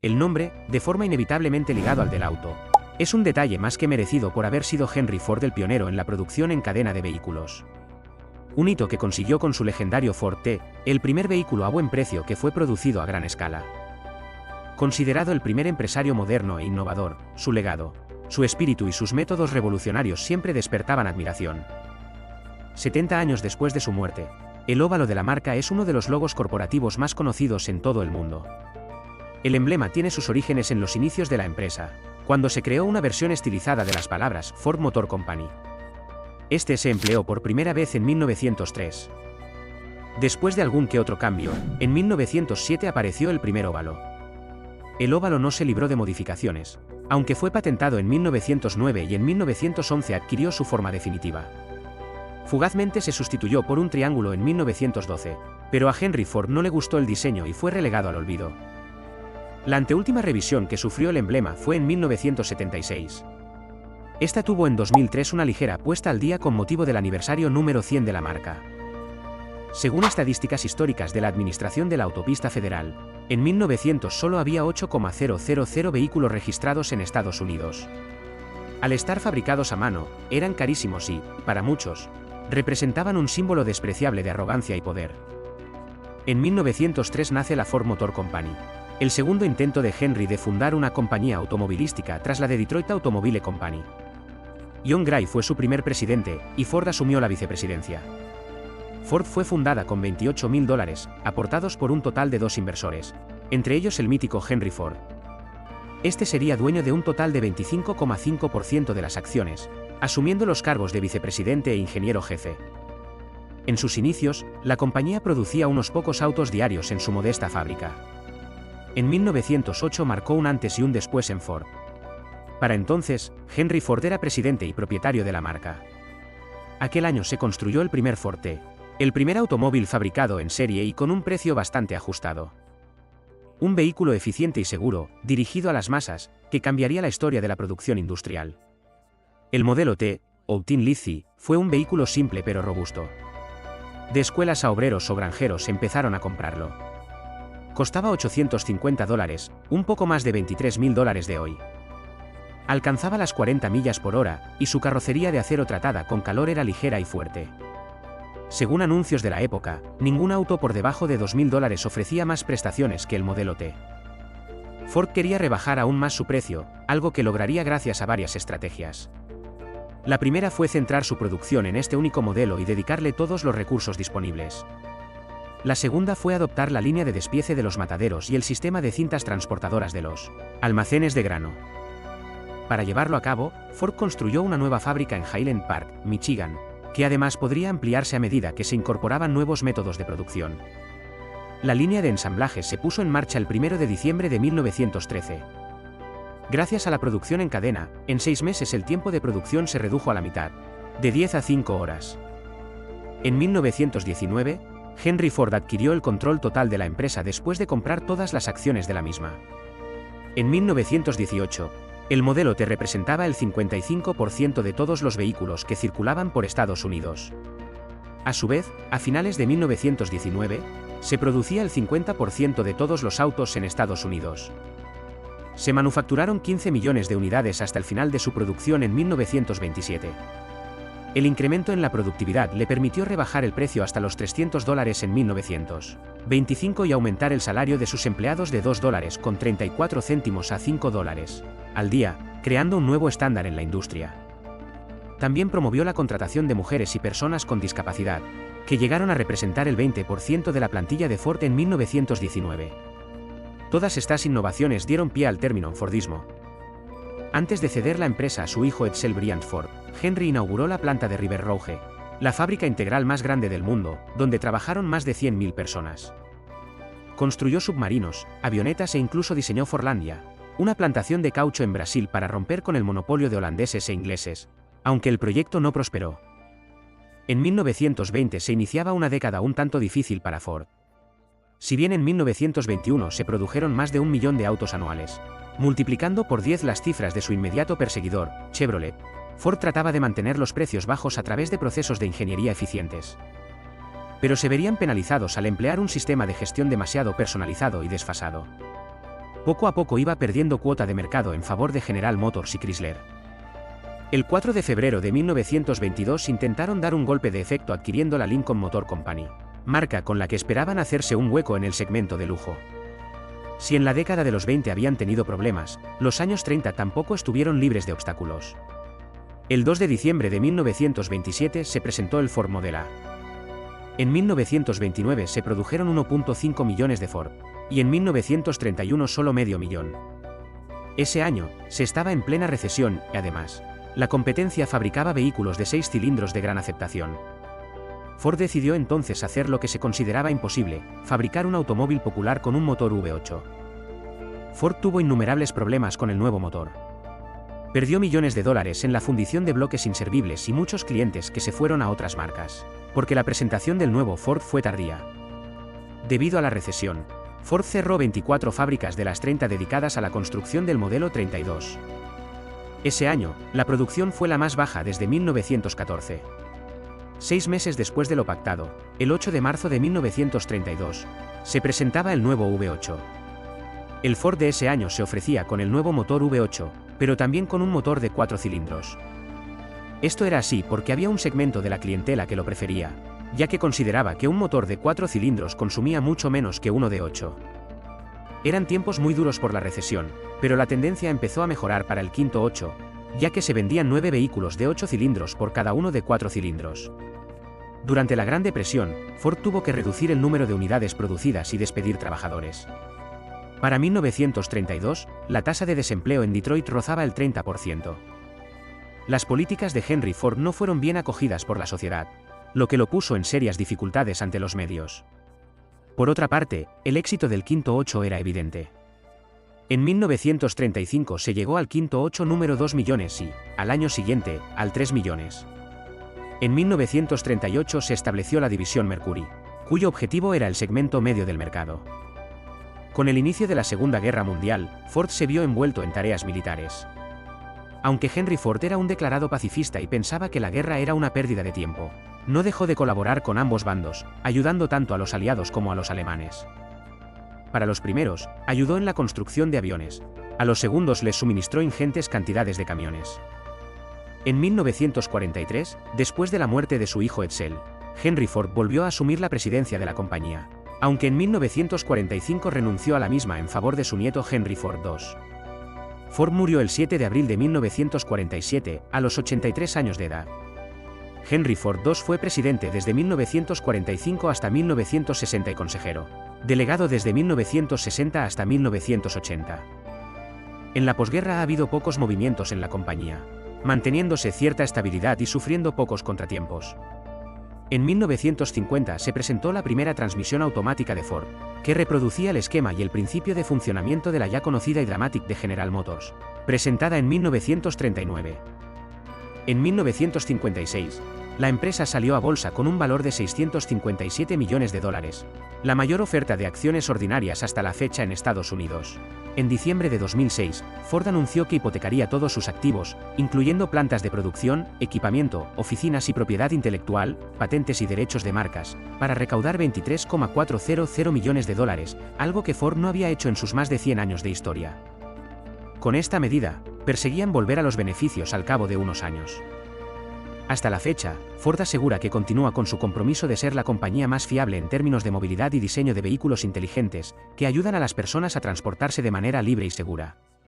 el nombre, de forma inevitablemente ligado al del auto, es un detalle más que merecido por haber sido Henry Ford el pionero en la producción en cadena de vehículos. Un hito que consiguió con su legendario Ford T, el primer vehículo a buen precio que fue producido a gran escala. Considerado el primer empresario moderno e innovador, su legado, su espíritu y sus métodos revolucionarios siempre despertaban admiración. 70 años después de su muerte, el óvalo de la marca es uno de los logos corporativos más conocidos en todo el mundo. El emblema tiene sus orígenes en los inicios de la empresa, cuando se creó una versión estilizada de las palabras Ford Motor Company. Este se empleó por primera vez en 1903. Después de algún que otro cambio, en 1907 apareció el primer óvalo. El óvalo no se libró de modificaciones, aunque fue patentado en 1909 y en 1911 adquirió su forma definitiva. Fugazmente se sustituyó por un triángulo en 1912, pero a Henry Ford no le gustó el diseño y fue relegado al olvido. La anteúltima revisión que sufrió el emblema fue en 1976. Esta tuvo en 2003 una ligera puesta al día con motivo del aniversario número 100 de la marca. Según estadísticas históricas de la Administración de la Autopista Federal, en 1900 solo había 8,000 vehículos registrados en Estados Unidos. Al estar fabricados a mano, eran carísimos y, para muchos, representaban un símbolo despreciable de arrogancia y poder. En 1903 nace la Ford Motor Company, el segundo intento de Henry de fundar una compañía automovilística tras la de Detroit Automobile Company. John Gray fue su primer presidente, y Ford asumió la vicepresidencia. Ford fue fundada con $28.000, aportados por un total de 2 inversores, entre ellos el mítico Henry Ford. Este sería dueño de un total de 25,5% de las acciones, asumiendo los cargos de vicepresidente e ingeniero jefe. En sus inicios, la compañía producía unos pocos autos diarios en su modesta fábrica. En 1908 marcó un antes y un después en Ford. Para entonces, Henry Ford era presidente y propietario de la marca. Aquel año se construyó el primer Ford T, el primer automóvil fabricado en serie y con un precio bastante ajustado. Un vehículo eficiente y seguro, dirigido a las masas, que cambiaría la historia de la producción industrial. El modelo T, o Tin Lizzie, fue un vehículo simple pero robusto. De escuelas a obreros o granjeros empezaron a comprarlo. Costaba $850, un poco más de $23.000 de hoy. Alcanzaba las 40 millas por hora, y su carrocería de acero tratada con calor era ligera y fuerte. Según anuncios de la época, ningún auto por debajo de $2.000 ofrecía más prestaciones que el modelo T. Ford quería rebajar aún más su precio, algo que lograría gracias a varias estrategias. La primera fue centrar su producción en este único modelo y dedicarle todos los recursos disponibles. La segunda fue adoptar la línea de despiece de los mataderos y el sistema de cintas transportadoras de los almacenes de grano. Para llevarlo a cabo, Ford construyó una nueva fábrica en Highland Park, Michigan, que además podría ampliarse a medida que se incorporaban nuevos métodos de producción. La línea de ensamblaje se puso en marcha el 1 de diciembre de 1913. Gracias a la producción en cadena, en 6 meses el tiempo de producción se redujo a la mitad, de 10 a 5 horas. En 1919, Henry Ford adquirió el control total de la empresa después de comprar todas las acciones de la misma. En 1918, el modelo T representaba el 55% de todos los vehículos que circulaban por Estados Unidos. A su vez, a finales de 1919, se producía el 50% de todos los autos en Estados Unidos. Se manufacturaron 15 millones de unidades hasta el final de su producción en 1927. El incremento en la productividad le permitió rebajar el precio hasta los $300 en 1925 y aumentar el salario de sus empleados de $2,34 a $5 al día, creando un nuevo estándar en la industria. También promovió la contratación de mujeres y personas con discapacidad, que llegaron a representar el 20% de la plantilla de Ford en 1919. Todas estas innovaciones dieron pie al término Fordismo. Antes de ceder la empresa a su hijo Edsel Bryant Ford, Henry inauguró la planta de River Rouge, la fábrica integral más grande del mundo, donde trabajaron más de 100.000 personas. Construyó submarinos, avionetas e incluso diseñó Fordlandia, una plantación de caucho en Brasil para romper con el monopolio de holandeses e ingleses, aunque el proyecto no prosperó. En 1920 se iniciaba una década un tanto difícil para Ford. Si bien en 1921 se produjeron más de 1 millón de autos anuales, multiplicando por 10 las cifras de su inmediato perseguidor, Chevrolet, Ford trataba de mantener los precios bajos a través de procesos de ingeniería eficientes. Pero se verían penalizados al emplear un sistema de gestión demasiado personalizado y desfasado. Poco a poco iba perdiendo cuota de mercado en favor de General Motors y Chrysler. El 4 de febrero de 1922 intentaron dar un golpe de efecto adquiriendo la Lincoln Motor Company, marca con la que esperaban hacerse un hueco en el segmento de lujo. Si en la década de los 20 habían tenido problemas, los años 30 tampoco estuvieron libres de obstáculos. El 2 de diciembre de 1927 se presentó el Ford Model A. En 1929 se produjeron 1.5 millones de Ford, y en 1931 solo medio millón. Ese año, se estaba en plena recesión, y además, la competencia fabricaba vehículos de 6 cilindros de gran aceptación. Ford decidió entonces hacer lo que se consideraba imposible, fabricar un automóvil popular con un motor V8. Ford tuvo innumerables problemas con el nuevo motor. Perdió millones de dólares en la fundición de bloques inservibles y muchos clientes que se fueron a otras marcas, porque la presentación del nuevo Ford fue tardía. Debido a la recesión, Ford cerró 24 fábricas de las 30 dedicadas a la construcción del modelo 32. Ese año, la producción fue la más baja desde 1914. 6 meses después de lo pactado, el 8 de marzo de 1932, se presentaba el nuevo V8. El Ford de ese año se ofrecía con el nuevo motor V8, pero también con un motor de 4 cilindros. Esto era así porque había un segmento de la clientela que lo prefería, ya que consideraba que un motor de 4 cilindros consumía mucho menos que uno de 8. Eran tiempos muy duros por la recesión, pero la tendencia empezó a mejorar para el quinto 8, ya que se vendían 9 vehículos de 8 cilindros por cada uno de 4 cilindros. Durante la Gran Depresión, Ford tuvo que reducir el número de unidades producidas y despedir trabajadores. Para 1932, la tasa de desempleo en Detroit rozaba el 30%. Las políticas de Henry Ford no fueron bien acogidas por la sociedad, lo que lo puso en serias dificultades ante los medios. Por otra parte, el éxito del quinto 8 era evidente. En 1935 se llegó al quinto 8 número 2 millones y, al año siguiente, al 3 millones. En 1938 se estableció la división Mercury, cuyo objetivo era el segmento medio del mercado. Con el inicio de la Segunda Guerra Mundial, Ford se vio envuelto en tareas militares. Aunque Henry Ford era un declarado pacifista y pensaba que la guerra era una pérdida de tiempo, no dejó de colaborar con ambos bandos, ayudando tanto a los aliados como a los alemanes. Para los primeros, ayudó en la construcción de aviones, a los segundos les suministró ingentes cantidades de camiones. En 1943, después de la muerte de su hijo Edsel, Henry Ford volvió a asumir la presidencia de la compañía, aunque en 1945 renunció a la misma en favor de su nieto Henry Ford II. Ford murió el 7 de abril de 1947, a los 83 años de edad. Henry Ford II fue presidente desde 1945 hasta 1960 y consejero, delegado desde 1960 hasta 1980. En la posguerra ha habido pocos movimientos en la compañía, manteniéndose cierta estabilidad y sufriendo pocos contratiempos. En 1950 se presentó la primera transmisión automática de Ford, que reproducía el esquema y el principio de funcionamiento de la ya conocida Idra-Matic de General Motors, presentada en 1939. En 1956, la empresa salió a bolsa con un valor de 657 millones de dólares, la mayor oferta de acciones ordinarias hasta la fecha en Estados Unidos. En diciembre de 2006, Ford anunció que hipotecaría todos sus activos, incluyendo plantas de producción, equipamiento, oficinas y propiedad intelectual, patentes y derechos de marcas, para recaudar 23,400 millones de dólares, algo que Ford no había hecho en sus más de 100 años de historia. Con esta medida, perseguían volver a los beneficios al cabo de unos años. Hasta la fecha, Ford asegura que continúa con su compromiso de ser la compañía más fiable en términos de movilidad y diseño de vehículos inteligentes, que ayudan a las personas a transportarse de manera libre y segura.